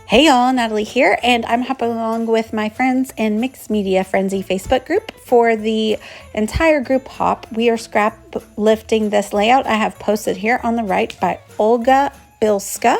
Hey y'all, Natalie here, and I'm hopping along with my friends in Mixed Media Frenzy Facebook group for the entire group hop. We are scrap lifting this layout I have posted here on the right by Olga Bilska,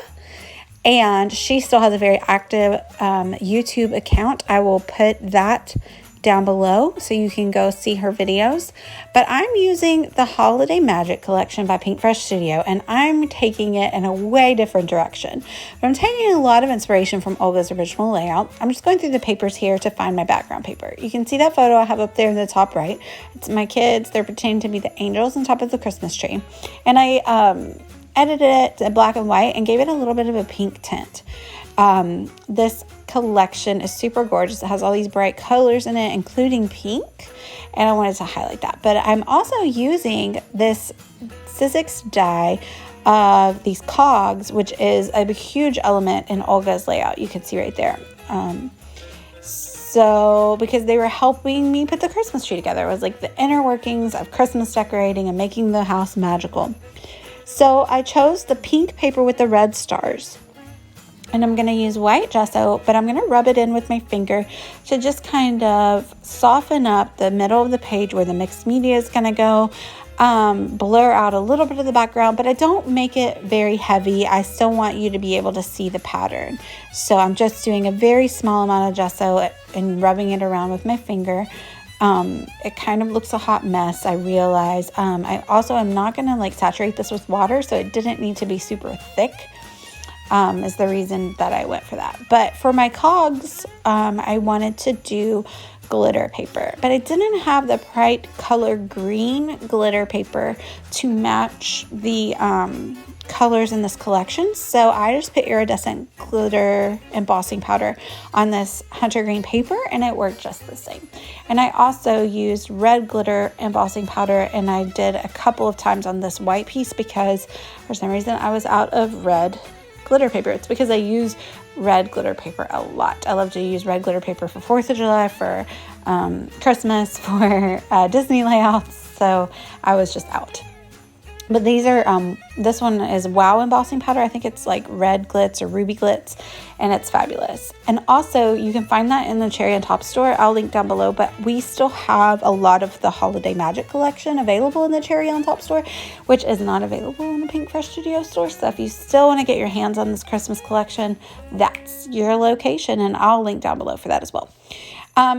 and she still has a very active YouTube account. I will put that down below so you can go see her videos. But I'm using the Holiday Magic collection by Pink Fresh Studio, and I'm taking it in a way different direction. But I'm taking a lot of inspiration from Olga's original layout. I'm just going through the papers here to find my background paper. You can see that photo I have up there in the top right. It's my kids. They're pretending to be the angels on top of the Christmas tree. And I edited it to black and white and gave it a little bit of a pink tint. This collection is super gorgeous. It has all these bright colors in it, including pink, and I wanted to highlight that. But I'm also using this Sizzix die of these cogs, which is a huge element in Olga's layout. You can see right there. So because they were helping me put the Christmas tree together. It was like the inner workings of Christmas decorating and making the house magical. So I chose the pink paper with the red stars. And I'm going to use white gesso, but I'm going to rub it in with my finger to just kind of soften up the middle of the page where the mixed media is going to go. Blur out a little bit of the background, but I don't make it very heavy. I still want you to be able to see the pattern. So I'm just doing a very small amount of gesso and rubbing it around with my finger. It kind of looks a hot mess, I realize. I also am not going to saturate this with water, so it didn't need to be super thick. Is the reason that I went for that. But for my cogs, I wanted to do glitter paper, but I didn't have the bright color green glitter paper to match the colors in this collection. So I just put iridescent glitter embossing powder on this hunter green paper, and it worked just the same. And I also used red glitter embossing powder, and I did a couple of times on this white piece because for some reason I was out of red glitter paper. It's because I use red glitter paper a lot. I love to use red glitter paper for 4th of July, for Christmas, for Disney layouts. So I was just out. But these are, this one is Wow embossing powder. I think it's like red glitz or ruby glitz, and it's fabulous. And also you can find that in the Cherry on Top store. I'll link down below, but we still have a lot of the Holiday Magic collection available in the Cherry on Top store, which is not available in the Pink Fresh Studio store. So if you still want to get your hands on this Christmas collection, that's your location, and I'll link down below for that as well.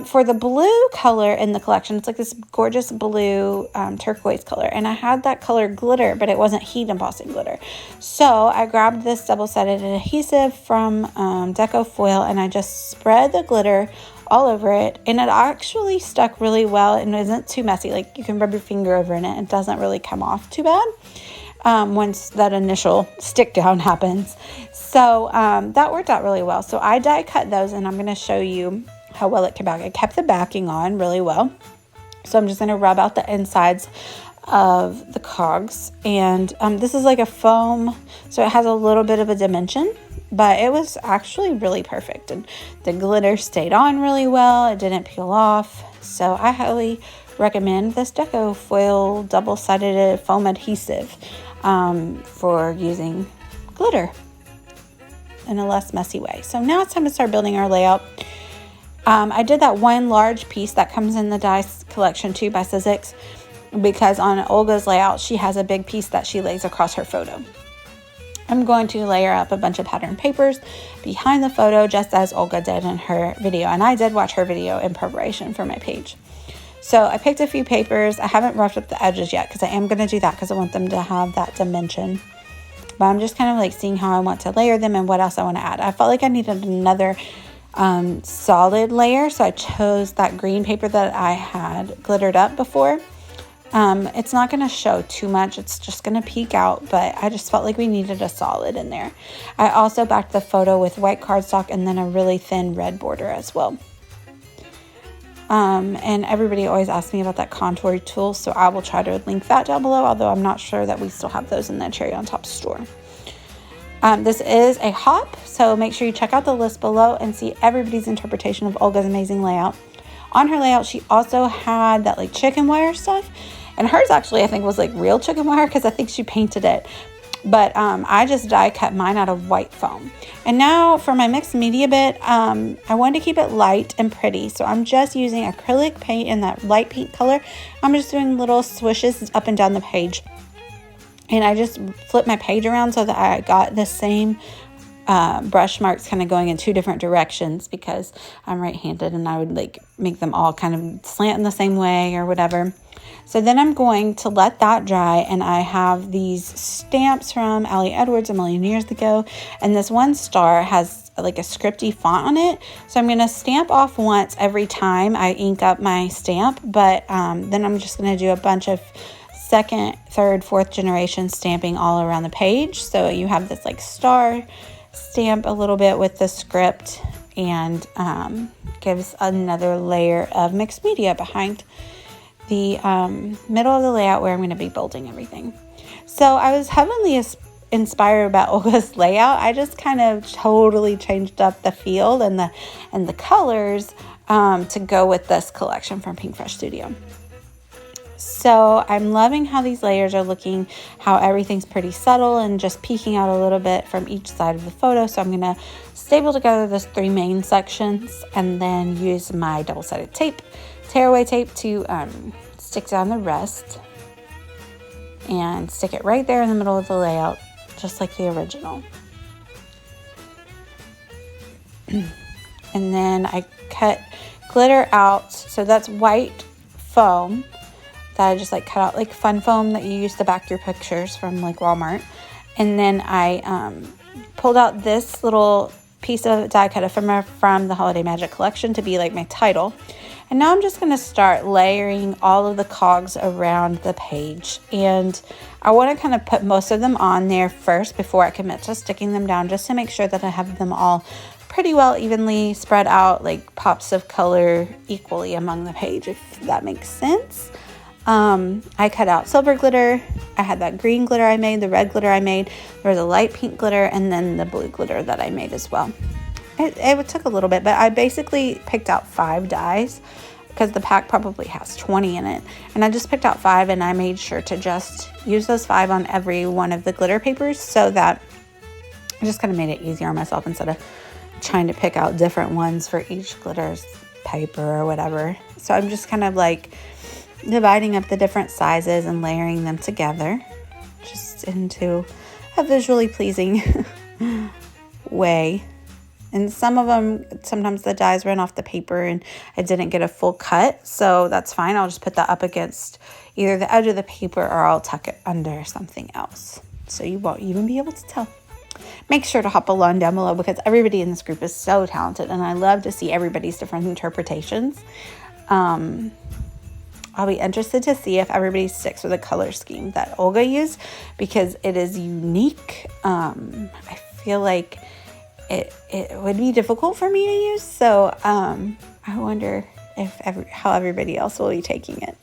For the blue color in the collection, it's like this gorgeous blue turquoise color, and I had that color glitter, but it wasn't heat embossing glitter. So I grabbed this double-sided adhesive from Deco Foil, and I just spread the glitter all over it, and it actually stuck really well and isn't too messy. Like, you can rub your finger over in it, it doesn't really come off too bad once that initial stick down happens. So that worked out really well. So I die cut those, and I'm going to show you how well it came back. I kept the backing on really well. So I'm just going to rub out the insides of the cogs. And this is like a foam, so it has a little bit of a dimension, but it was actually really perfect. And the glitter stayed on really well. It didn't peel off. So I highly recommend this Deco Foil double-sided foam adhesive for using glitter in a less messy way. So now it's time to start building our layout. I did that one large piece that comes in the dice collection too by Sizzix, because on Olga's layout, she has a big piece that she lays across her photo. I'm going to layer up a bunch of pattern papers behind the photo, just as Olga did in her video. And I did watch her video in preparation for my page. So I picked a few papers. I haven't roughed up the edges yet because I am going to do that because I want them to have that dimension. But I'm just kind of seeing how I want to layer them and what else I want to add. I felt like I needed another solid layer, so I chose that green paper that I had glittered up before. It's not going to show too much, it's just going to peek out, but I just felt like we needed a solid in there. I also backed the photo with white cardstock and then a really thin red border as well. And everybody always asks me about that contour tool, so I will try to link that down below, although I'm not sure that we still have those in the Cherry on Top store. This is a hop, so make sure you check out the list below and see everybody's interpretation of Olga's amazing layout. On her layout, she also had that chicken wire stuff, and hers actually I think was real chicken wire because I think she painted it. But I just die cut mine out of white foam. And now for my mixed media bit, I wanted to keep it light and pretty. So I'm just using acrylic paint in that light pink color. I'm just doing little swishes up and down the page. And I just flipped my page around so that I got the same brush marks kind of going in two different directions, because I'm right-handed and I would like make them all kind of slant in the same way or whatever. So then I'm going to let that dry, and I have these stamps from Allie Edwards a million years ago, and this one star has like a scripty font on it. So I'm going to stamp off once every time I ink up my stamp, but then I'm just going to do a bunch of second, third, fourth generation stamping all around the page. So you have this like star stamp a little bit with the script, and gives another layer of mixed media behind the middle of the layout where I'm going to be building everything. So I was heavily inspired about Olga's layout. I just kind of totally changed up the feel and the colors to go with this collection from Pink Fresh Studio. So I'm loving how these layers are looking, how everything's pretty subtle and just peeking out a little bit from each side of the photo. So I'm going to staple together those three main sections and then use my double-sided tape, tearaway tape, to stick down the rest and stick it right there in the middle of the layout, just like the original. And then I cut glitter out. So that's white foam that I just like cut out, like fun foam that you use to back your pictures from like Walmart. And then I pulled out this little piece of die cut ephemera from the Holiday Magic collection to be like my title. And now I'm just going to start layering all of the cogs around the page. And I want to kind of put most of them on there first before I commit to sticking them down, just to make sure that I have them all pretty well evenly spread out, like pops of color equally among the page, if that makes sense. I cut out silver glitter. I had that green glitter I made, the red glitter I made. There was a light pink glitter, and then the blue glitter that I made as well. It took a little bit, but I basically picked out 5 dies because the pack probably has 20 in it. And I just picked out 5, and I made sure to just use those 5 on every one of the glitter papers, so that I just kind of made it easier on myself instead of trying to pick out different ones for each glitter paper or whatever. So I'm just kind of like dividing up the different sizes and layering them together just into a visually pleasing way. And some of them, sometimes the dies ran off the paper and I didn't get a full cut, so that's fine. I'll just put that up against either the edge of the paper, or I'll tuck it under something else, so you won't even be able to tell. Make sure to hop along down below, because everybody in this group is so talented and I love to see everybody's different interpretations. I'll be interested to see if everybody sticks with the color scheme that Olga used, because it is unique. I feel like it would be difficult for me to use, so I wonder if how everybody else will be taking it.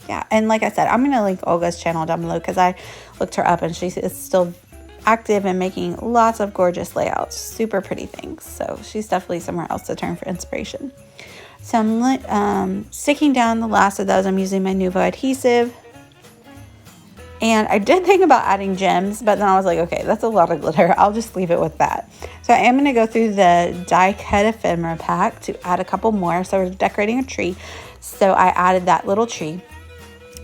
Yeah, and like I said, I'm going to link Olga's channel down below, because I looked her up and she is still active and making lots of gorgeous layouts, super pretty things. So she's definitely somewhere else to turn for inspiration. So I'm sticking down the last of those. I'm using my Nuvo adhesive. And I did think about adding gems, but then I was like, okay, that's a lot of glitter. I'll just leave it with that. So I am going to go through the die cut ephemera pack to add a couple more. So we're decorating a tree. So I added that little tree.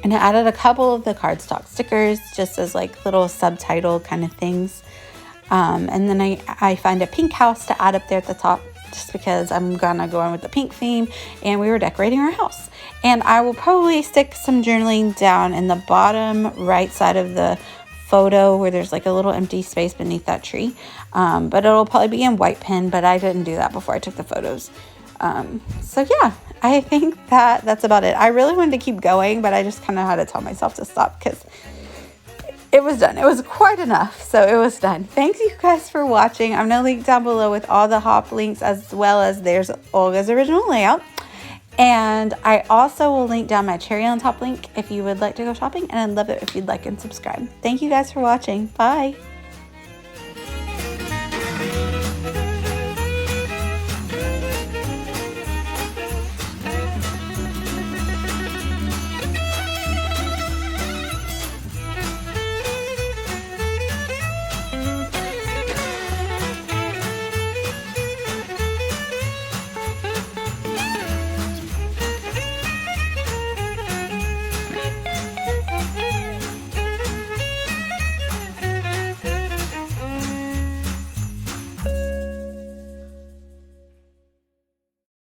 And I added a couple of the cardstock stickers just as like little subtitle kind of things. And then I find a pink house to add up there at the top, just because I'm gonna go in with the pink theme, and we were decorating our house. And I will probably stick some journaling down in the bottom right side of the photo where there's like a little empty space beneath that tree. But it'll probably be in white pen, but I didn't do that before I took the photos. So yeah, I think that's about it. I really wanted to keep going, but I just kind of had to tell myself to stop because it was done. It was quite enough. So it was done. Thanks you guys for watching. I'm going to link down below with all the hop links, as well as there's Olga's original layout. And I also will link down my cherry on top link if you would like to go shopping. And I'd love it if you'd like and subscribe. Thank you guys for watching. Bye.